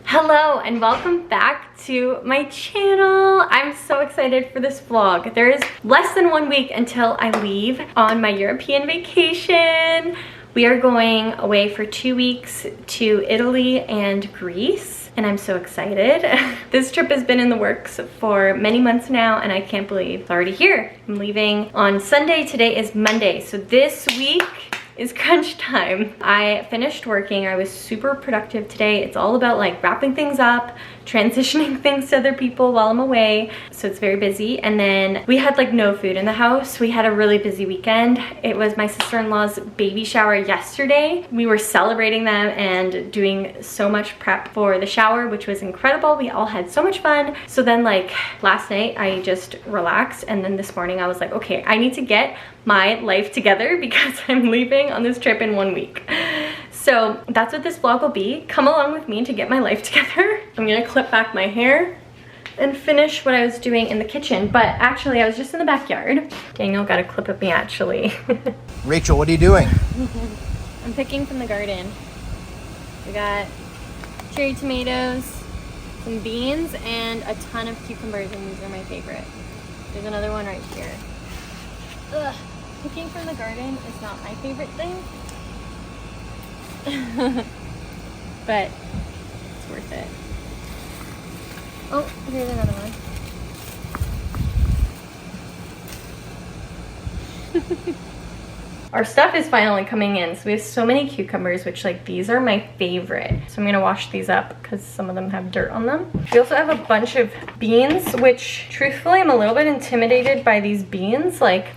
Hello and welcome back to my channel. I'm so excited for this vlog. There is less than 1 week until I leave on my European vacation. We are going away for 2 weeks to Italy and Greece, and I'm so excited. This trip has been in the works for many months now, and I can't believe it's already here. I'm leaving on Sunday. Today is Monday, so this week is crunch time. I finished working. I was super productive today. It's all about like wrapping things up, transitioning things to other people while I'm away. So it's very busy. And then we had like no food in the house. We had a really busy weekend. It was my sister-in-law's baby shower yesterday. We were celebrating them and doing so much prep for the shower, which was incredible. We all had so much fun. So then like last night I just relaxed, and then this morning I was like, okay, I need to get my life together because I'm leaving on this trip in 1 week. So that's what this vlog will be. Come along with me to get my life together. I'm gonna clip back my hair and finish what I was doing in the kitchen. But actually I was just in the backyard. Daniel got a clip of me actually. Rachel, what are you doing? I'm picking from the garden. We got cherry tomatoes, some beans, and a ton of cucumbers, and these are my favorite. There's another one right here. Ugh. Picking from the garden is not my favorite thing, but it's worth it. Oh, here's another one. Our stuff is finally coming in, so we have so many cucumbers, which like these are my favorite. So I'm gonna wash these up because some of them have dirt on them. We also have a bunch of beans, which truthfully I'm a little bit intimidated by these beans. Like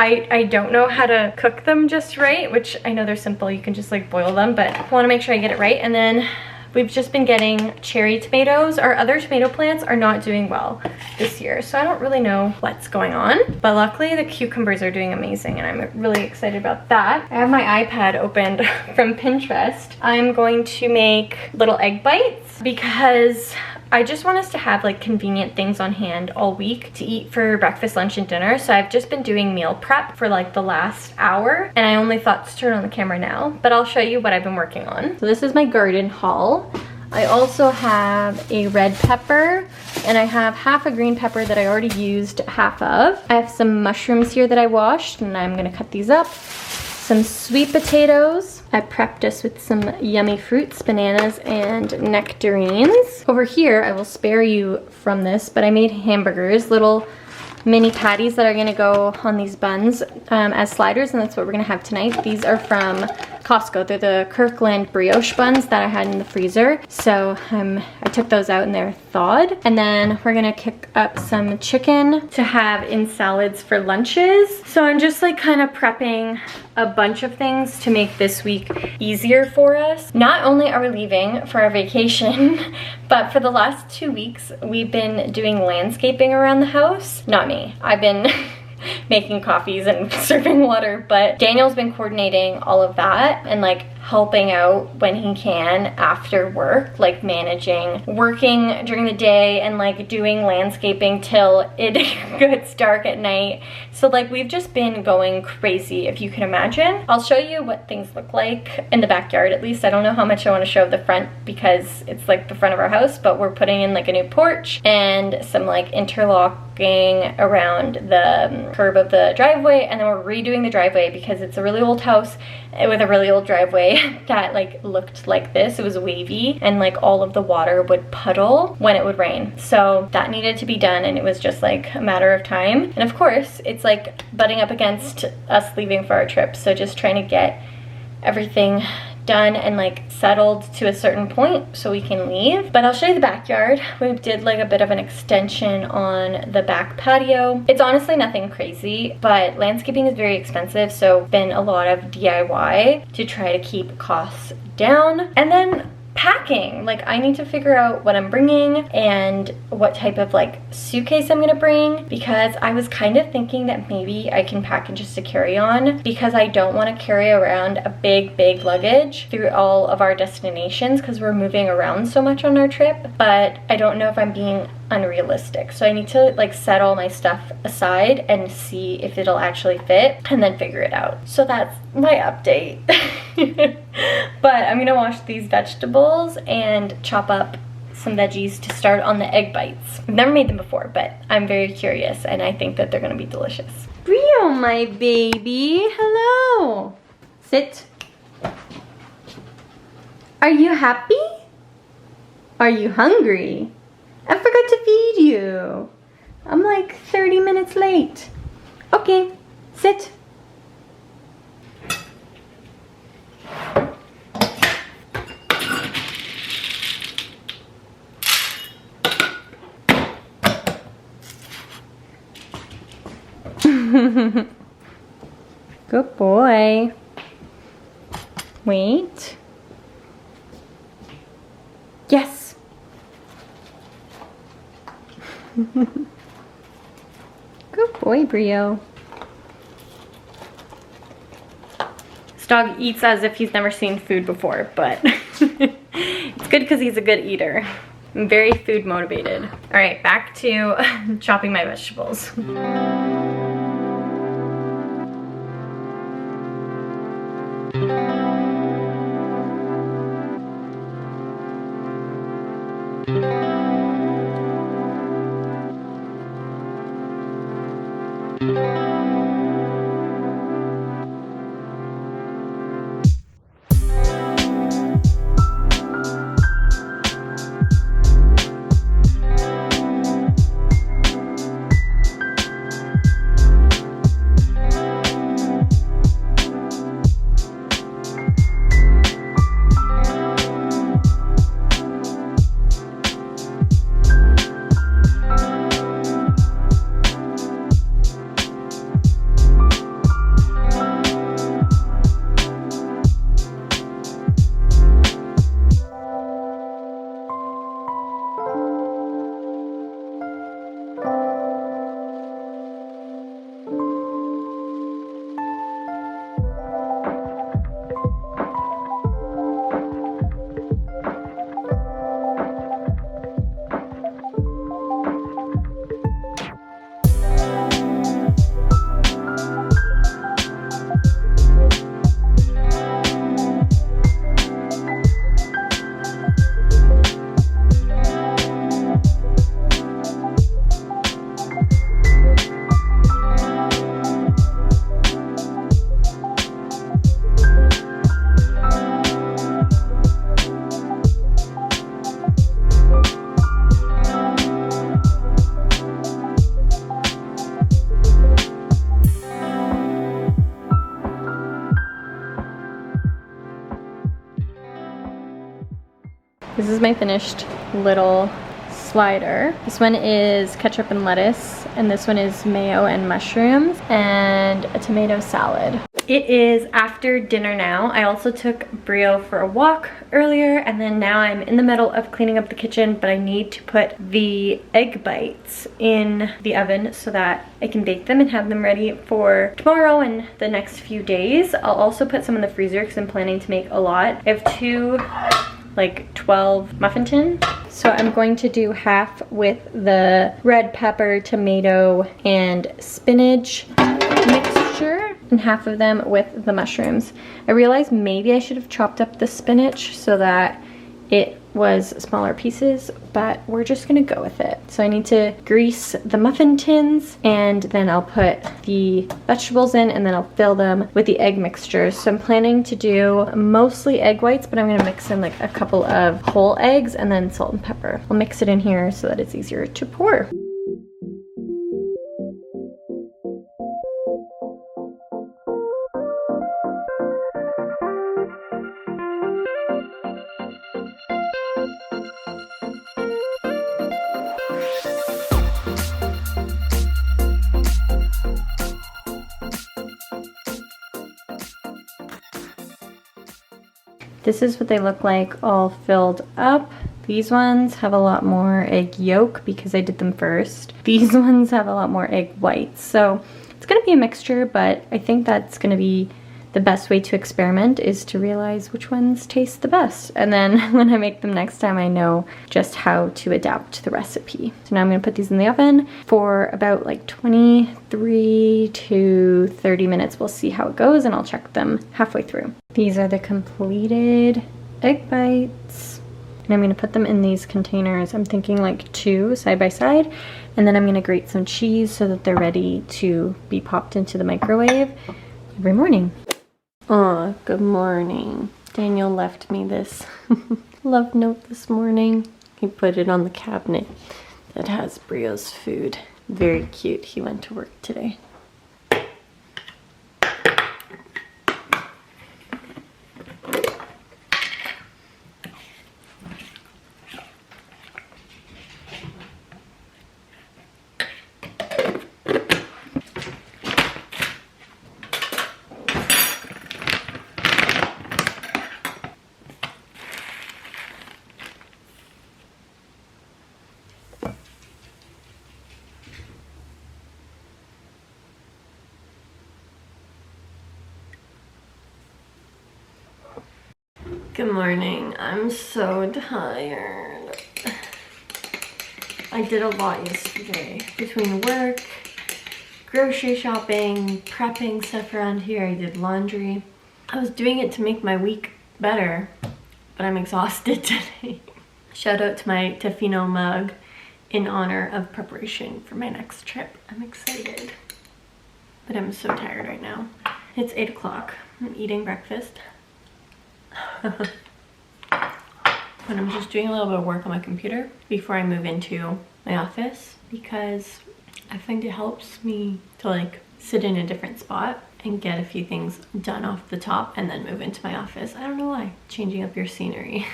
I don't know how to cook them just right, which I know they're simple. You can just like boil them, but I want to make sure I get it right. And then we've just been getting cherry tomatoes. Our other tomato plants are not doing well this year, so I don't really know what's going on. But luckily the cucumbers are doing amazing, and I'm really excited about that. I have my iPad opened from Pinterest. I'm going to make little egg bites because I just want us to have like convenient things on hand all week to eat for breakfast, lunch, and dinner. So I've just been doing meal prep for like the last hour, and I only thought to turn on the camera now, but I'll show you what I've been working on. So this is my garden haul. I also have a red pepper, and I have half a green pepper that I already used half of. I have some mushrooms here that I washed, and I'm gonna cut these up. Some sweet potatoes. I prepped us with some yummy fruits, bananas and nectarines. Over here, I will spare you from this, but I made hamburgers, little mini patties that are gonna go on these buns as sliders, and that's what we're gonna have tonight. These are from Costco. They're the Kirkland brioche buns that I had in the freezer. So I took those out and they're thawed. And then we're gonna kick up some chicken to have in salads for lunches. So I'm just like kind of prepping a bunch of things to make this week easier for us. Not only are we leaving for our vacation, but for the last 2 weeks, we've been doing landscaping around the house. Not me. I've been making coffees and serving water, but Daniel's been coordinating all of that and like helping out when he can after work, like working during the day and like doing landscaping till it gets dark at night. So like we've just been going crazy, if you can imagine. I'll show you what things look like in the backyard at least. I don't know how much I want to show of the front because it's like the front of our house, but we're putting in like a new porch and some like interlocking around the curb of the driveway, and then we're redoing the driveway because it's a really old house with a really old driveway that like looked like this. It was wavy, and like all of the water would puddle when it would rain. So that needed to be done, and it was just like a matter of time. And of course it's like butting up against us leaving for our trip, so just trying to get everything done and like settled to a certain point so we can leave. But I'll show you the backyard. We did like a bit of an extension on the back patio. It's honestly nothing crazy, but landscaping is very expensive, so been a lot of DIY to try to keep costs down. And then packing. Like I need to figure out what I'm bringing and what type of like suitcase I'm gonna bring, because I was kind of thinking that maybe I can pack in just a carry-on, because I don't want to carry around a big luggage through all of our destinations because we're moving around so much on our trip. But I don't know if I'm being unrealistic, so I need to like set all my stuff aside and see if it'll actually fit and then figure it out. So that's my update. But I'm gonna wash these vegetables and chop up some veggies to start on the egg bites. I've never made them before, but I'm very curious and I think that they're gonna be delicious. Brio, my baby, hello. Sit. Are you happy? Are you hungry? I forgot to feed you. I'm like 30 minutes late. Okay, sit. Good boy. Wait. Yes. Good boy, Brio. This dog eats as if he's never seen food before, but it's good because he's a good eater. I'm very food motivated. All right, back to chopping my vegetables. This is my finished little slider. This one is ketchup and lettuce, and this one is mayo and mushrooms, and a tomato salad. It is after dinner now. I also took Brio for a walk earlier, and then now I'm in the middle of cleaning up the kitchen, but I need to put the egg bites in the oven so that I can bake them and have them ready for tomorrow and the next few days. I'll also put some in the freezer because I'm planning to make a lot. I have two like 12 muffin tin. So I'm going to do half with the red pepper, tomato, and spinach mixture, and half of them with the mushrooms. I realized maybe I should have chopped up the spinach so that it was smaller pieces, but we're just gonna go with it. So I need to grease the muffin tins, and then I'll put the vegetables in, and then I'll fill them with the egg mixture. So I'm planning to do mostly egg whites, but I'm gonna mix in like a couple of whole eggs and then salt and pepper. I'll mix it in here so that it's easier to pour. This is what they look like all filled up. These ones have a lot more egg yolk because I did them first. These ones have a lot more egg whites. So it's gonna be a mixture, but I think that's gonna be the best way to experiment, is to realize which ones taste the best. And then when I make them next time, I know just how to adapt the recipe. So now I'm gonna put these in the oven for about like 23 to 30 minutes. We'll see how it goes, and I'll check them halfway through. These are the completed egg bites. And I'm gonna put them in these containers. I'm thinking like 2 side by side. And then I'm gonna grate some cheese so that they're ready to be popped into the microwave every morning. Aw, good morning. Daniel left me this love note this morning. He put it on the cabinet that has Brio's food. Very cute. He went to work today. Good morning. I'm so tired. I did a lot yesterday. Between work, grocery shopping, prepping stuff around here, I did laundry. I was doing it to make my week better, but I'm exhausted today. Shout out to my Tofino mug in honor of preparation for my next trip. I'm excited, but I'm so tired right now. It's 8 o'clock. I'm eating breakfast. But I'm just doing a little bit of work on my computer before I move into my office, because I find it helps me to like sit in a different spot and get a few things done off the top and then move into my office. I don't know why. Changing up your scenery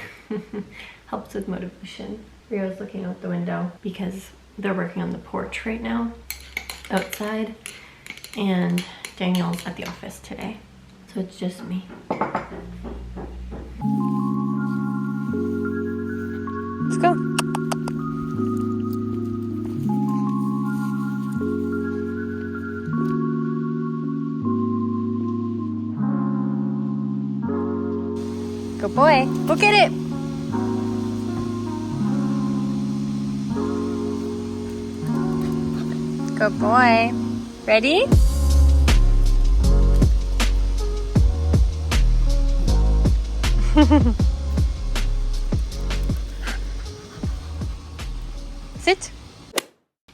helps with motivation. Rio's looking out the window because they're working on the porch right now outside, and Daniel's at the office today, so it's just me. Let's go. Good boy. Go get it. Good boy. Ready? Sit.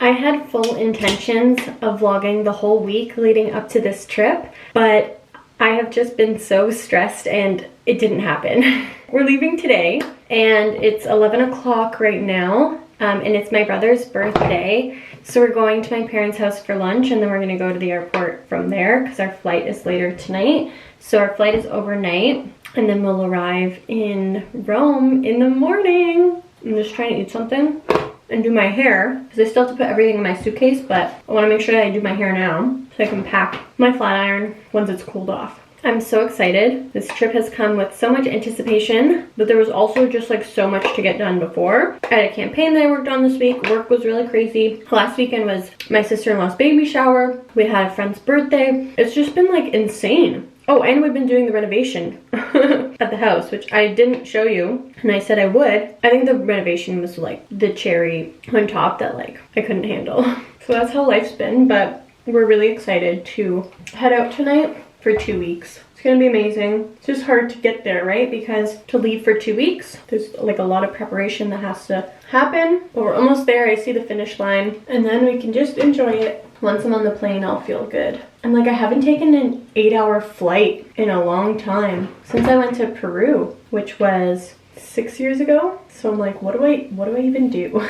I had full intentions of vlogging the whole week leading up to this trip, but I have just been so stressed and it didn't happen. We're leaving today and it's 11 o'clock right now, and it's my brother's birthday. So we're going to my parents' house for lunch, and then we're gonna go to the airport from there because our flight is later tonight. So our flight is overnight, and then we'll arrive in Rome in the morning. I'm just trying to eat something and do my hair because I still have to put everything in my suitcase, but I want to make sure that I do my hair now so I can pack my flat iron once it's cooled off. I'm so excited. This trip has come with so much anticipation, but there was also just like so much to get done before. I had a campaign that I worked on this week. Work was really crazy. Last weekend was my sister-in-law's baby shower. We had a friend's birthday. It's just been like insane. Oh, and we've been doing the renovation at the house, which I didn't show you, and I said I would. I think the renovation was like the cherry on top that like I couldn't handle. So that's how life's been, but we're really excited to head out tonight for 2 weeks. It's gonna be amazing. It's just hard to get there, right? Because to leave for 2 weeks, there's like a lot of preparation that has to happen, but we're almost there. I see the finish line, and then we can just enjoy it. Once I'm on the plane, I'll feel good. And like I haven't taken an 8-hour flight in a long time since I went to Peru, which was 6 years ago. So I'm like, what do I even do?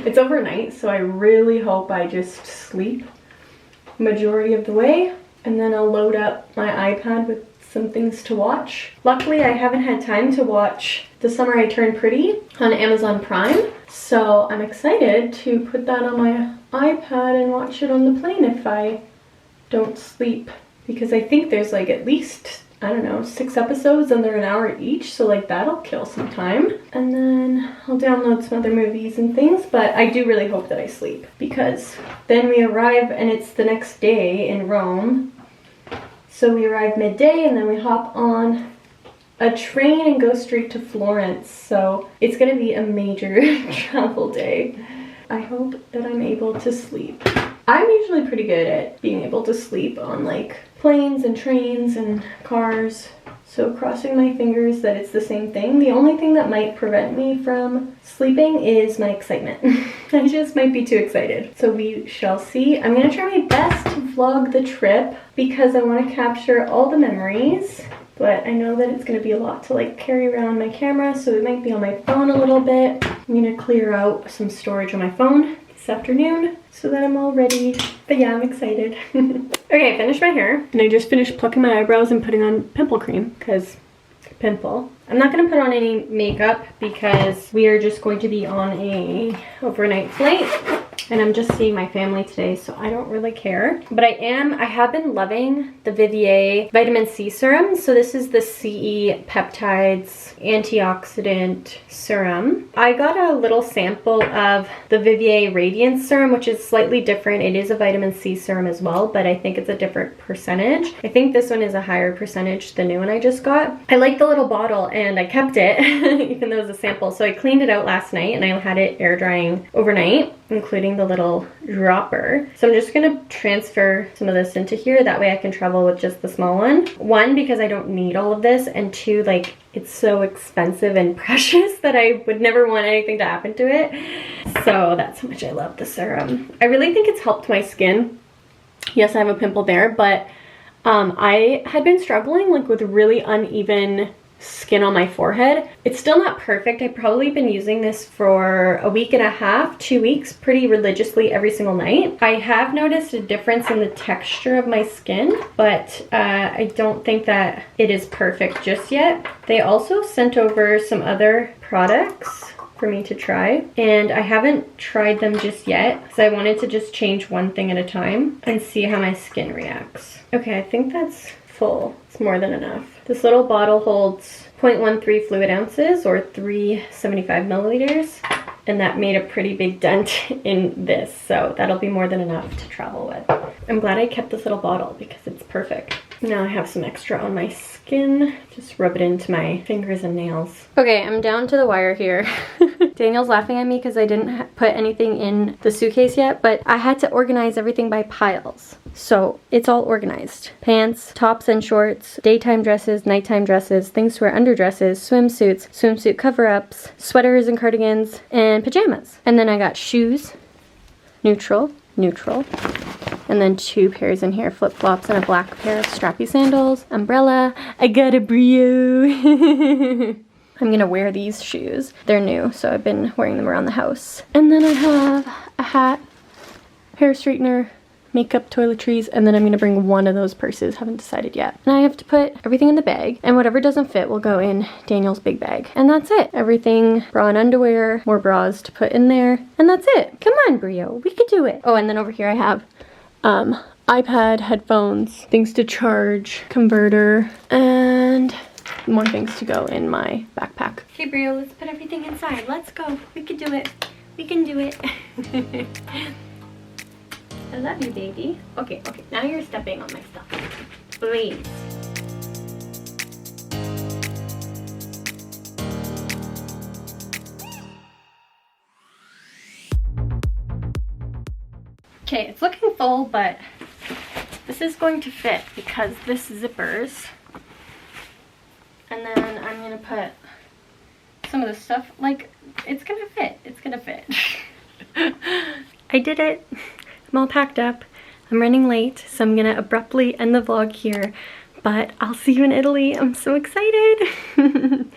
It's overnight, so I really hope I just sleep majority of the way, and then I'll load up my iPad with some things to watch. Luckily, I haven't had time to watch The Summer I Turned Pretty on Amazon Prime, so I'm excited to put that on my iPad and watch it on the plane if I don't sleep, because I think there's like at least, I don't know, 6 episodes and they're an hour each, so like that'll kill some time. And then I'll download some other movies and things, but I do really hope that I sleep, because then we arrive and it's the next day in Rome. So we arrive midday and then we hop on a train and go straight to Florence. So it's gonna be a major travel day. I hope that I'm able to sleep. I'm usually pretty good at being able to sleep on like planes and trains and cars. So crossing my fingers that it's the same thing. The only thing that might prevent me from sleeping is my excitement. I just might be too excited. So we shall see. I'm gonna try my best to vlog the trip because I want to capture all the memories. But I know that it's gonna be a lot to like carry around my camera, so it might be on my phone a little bit. I'm gonna clear out some storage on my phone this afternoon so that I'm all ready. But yeah, I'm excited. Okay, I finished my hair and I just finished plucking my eyebrows and putting on pimple cream because pimple. I'm not gonna put on any makeup because we are just going to be on a overnight flight and I'm just seeing my family today, so I don't really care. But I have been loving the Vivier vitamin C serum. So this is the CE peptides antioxidant serum. I got a little sample of the Vivier Radiance serum, which is slightly different. It is a vitamin C serum as well, but I think it's a different percentage. I think this one is a higher percentage, the new one I just got. I like the little bottle and I kept it, even though it was a sample. So I cleaned it out last night and I had it air drying overnight, including the little dropper. So I'm just gonna transfer some of this into here. That way I can travel with just the small one. One, because I don't need all of this, and two, like, it's so expensive and precious that I would never want anything to happen to it. So that's how much I love the serum. I really think it's helped my skin. Yes, I have a pimple there, but I had been struggling like with really uneven skin on my forehead. It's still not perfect. I've probably been using this for a week and a half, 2 weeks, pretty religiously every single night. I have noticed a difference in the texture of my skin, but I don't think that it is perfect just yet. They also sent over some other products for me to try, and I haven't tried them just yet, so I wanted to just change one thing at a time and see how my skin reacts. Okay, I think that's full. It's more than enough. This little bottle holds 0.13 fluid ounces or 375 milliliters, and that made a pretty big dent in this, so that'll be more than enough to travel with. I'm glad I kept this little bottle because it's perfect. Now I have some extra on my skin. Just rub it into my fingers and nails. Okay, I'm down to the wire here. Daniel's laughing at me because I didn't put anything in the suitcase yet, but I had to organize everything by piles. So it's all organized. Pants, tops and shorts, daytime dresses, nighttime dresses, things to wear under dresses, swimsuits, swimsuit cover-ups, sweaters and cardigans, and pajamas. And then I got shoes, neutral, and then 2 pairs in here, flip-flops and a black pair of strappy sandals, umbrella. I got a brio. I'm gonna wear these shoes. They're new, so I've been wearing them around the house. And then I have a hat, hair straightener, makeup, toiletries, and then I'm gonna bring one of those purses. Haven't decided yet. And I have to put everything in the bag, and whatever doesn't fit will go in Daniel's big bag. And that's it. Everything, bra and underwear, more bras to put in there, and that's it. Come on, Brio, we could do it. Oh, and then over here I have iPad, headphones, things to charge, converter, and more things to go in my backpack. Okay, Brio, let's put everything inside. Let's go. We can do it. We can do it. I love you, baby. Okay, now you're stepping on my stuff. Please. Okay, it's looking full, but this is going to fit because this zippers. And then I'm gonna put some of the stuff, like, it's gonna fit. It's gonna fit. I did it. I'm all packed up. I'm running late, so I'm gonna abruptly end the vlog here, but I'll see you in Italy. I'm so excited.